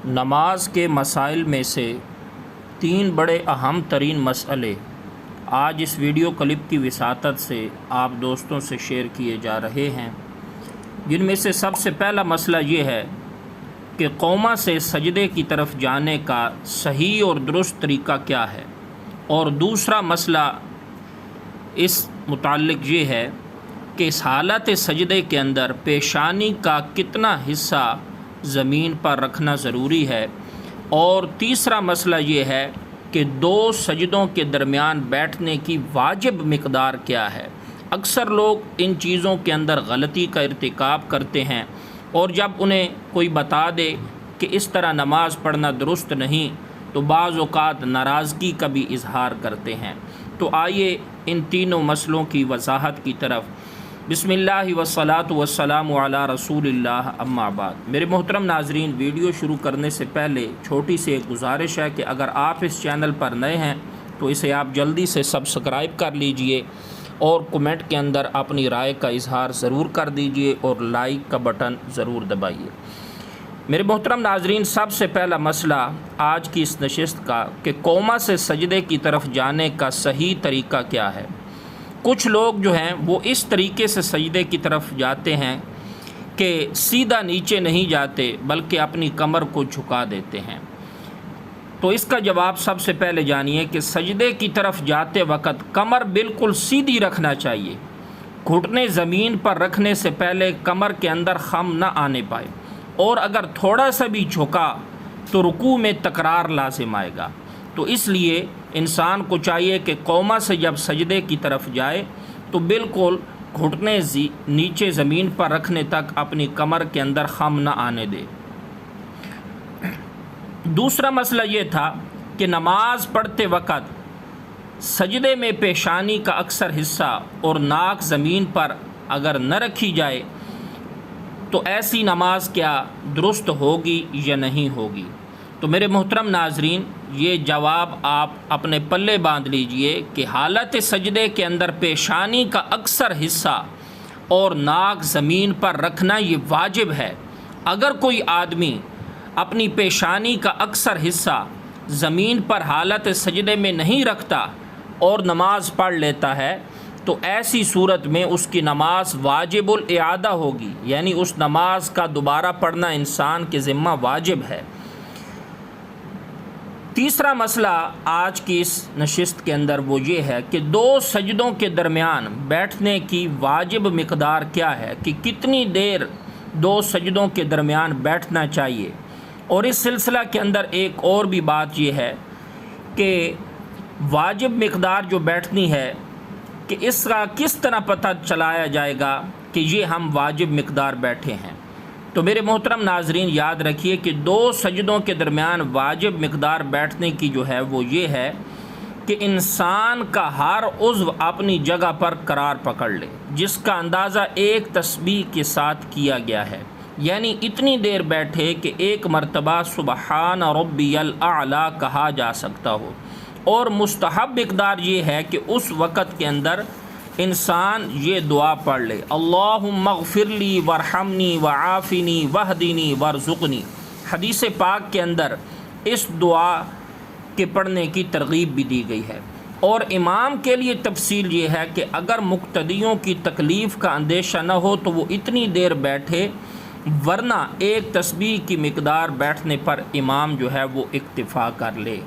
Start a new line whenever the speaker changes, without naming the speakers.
نماز کے مسائل میں سے 3 بڑے اہم ترین مسئلے آج اس ویڈیو کلپ کی وساطت سے آپ دوستوں سے شیئر کیے جا رہے ہیں، جن میں سے سب سے پہلا مسئلہ یہ ہے کہ قوما سے سجدے کی طرف جانے کا صحیح اور درست طریقہ کیا ہے، اور دوسرا مسئلہ اس متعلق یہ ہے کہ اس حالت سجدے کے اندر پیشانی کا کتنا حصہ زمین پر رکھنا ضروری ہے، اور تیسرا مسئلہ یہ ہے کہ 2 سجدوں کے درمیان بیٹھنے کی واجب مقدار کیا ہے۔ اکثر لوگ ان چیزوں کے اندر غلطی کا ارتکاب کرتے ہیں، اور جب انہیں کوئی بتا دے کہ اس طرح نماز پڑھنا درست نہیں تو بعض اوقات ناراضگی کا بھی اظہار کرتے ہیں۔ تو آئیے ان تینوں مسئلوں کی وضاحت کی طرف۔ بسم اللہ والصلاۃ والسلام علی رسول اللہ، اما بعد۔ میرے محترم ناظرین، ویڈیو شروع کرنے سے پہلے چھوٹی سی ایک گزارش ہے کہ اگر آپ اس چینل پر نئے ہیں تو اسے آپ جلدی سے سبسکرائب کر لیجئے اور کمنٹ کے اندر اپنی رائے کا اظہار ضرور کر دیجئے اور لائک کا بٹن ضرور دبائیے۔ میرے محترم ناظرین، سب سے پہلا مسئلہ آج کی اس نشست کا کہ قوما سے سجدے کی طرف جانے کا صحیح طریقہ کیا ہے۔ کچھ لوگ جو ہیں وہ اس طریقے سے سجدے کی طرف جاتے ہیں کہ سیدھا نیچے نہیں جاتے بلکہ اپنی کمر کو جھکا دیتے ہیں۔ تو اس کا جواب سب سے پہلے جانیے کہ سجدے کی طرف جاتے وقت کمر بالکل سیدھی رکھنا چاہیے۔ گھٹنے زمین پر رکھنے سے پہلے کمر کے اندر خم نہ آنے پائے، اور اگر تھوڑا سا بھی جھکا تو رکوع میں تکرار لازم آئے گا۔ تو اس لیے انسان کو چاہیے کہ قوما سے جب سجدے کی طرف جائے تو بالکل گھٹنے نیچے زمین پر رکھنے تک اپنی کمر کے اندر خم نہ آنے دے۔ دوسرا مسئلہ یہ تھا کہ نماز پڑھتے وقت سجدے میں پیشانی کا اکثر حصہ اور ناک زمین پر اگر نہ رکھی جائے تو ایسی نماز کیا درست ہوگی یا نہیں ہوگی۔ تو میرے محترم ناظرین، یہ جواب آپ اپنے پلے باندھ لیجئے کہ حالت سجدے کے اندر پیشانی کا اکثر حصہ اور ناک زمین پر رکھنا یہ واجب ہے۔ اگر کوئی آدمی اپنی پیشانی کا اکثر حصہ زمین پر حالت سجدے میں نہیں رکھتا اور نماز پڑھ لیتا ہے تو ایسی صورت میں اس کی نماز واجب الاعادہ ہوگی، یعنی اس نماز کا دوبارہ پڑھنا انسان کے ذمہ واجب ہے۔ تیسرا مسئلہ آج کی اس نشست کے اندر وہ یہ ہے کہ 2 سجدوں کے درمیان بیٹھنے کی واجب مقدار کیا ہے، کہ کتنی دیر 2 سجدوں کے درمیان بیٹھنا چاہیے۔ اور اس سلسلہ کے اندر ایک اور بھی بات یہ ہے کہ واجب مقدار جو بیٹھنی ہے کہ اس کا کس طرح پتہ چلایا جائے گا کہ یہ ہم واجب مقدار بیٹھے ہیں۔ تو میرے محترم ناظرین، یاد رکھیے کہ 2 سجدوں کے درمیان واجب مقدار بیٹھنے کی جو ہے وہ یہ ہے کہ انسان کا ہر عضو اپنی جگہ پر قرار پکڑ لے، جس کا اندازہ ایک تسبیح کے ساتھ کیا گیا ہے، یعنی اتنی دیر بیٹھے کہ ایک مرتبہ سبحان ربی الاعلیٰ کہا جا سکتا ہو۔ اور مستحب مقدار یہ ہے کہ اس وقت کے اندر انسان یہ دعا پڑھ لے، اللہم اغفر لی وارحمنی وعافنی واہدنی وارزقنی۔ حدیث پاک کے اندر اس دعا کے پڑھنے کی ترغیب بھی دی گئی ہے، اور امام کے لیے تفصیل یہ ہے کہ اگر مقتدیوں کی تکلیف کا اندیشہ نہ ہو تو وہ اتنی دیر بیٹھے، ورنہ ایک تسبیح کی مقدار بیٹھنے پر امام جو ہے وہ اکتفا کر لے۔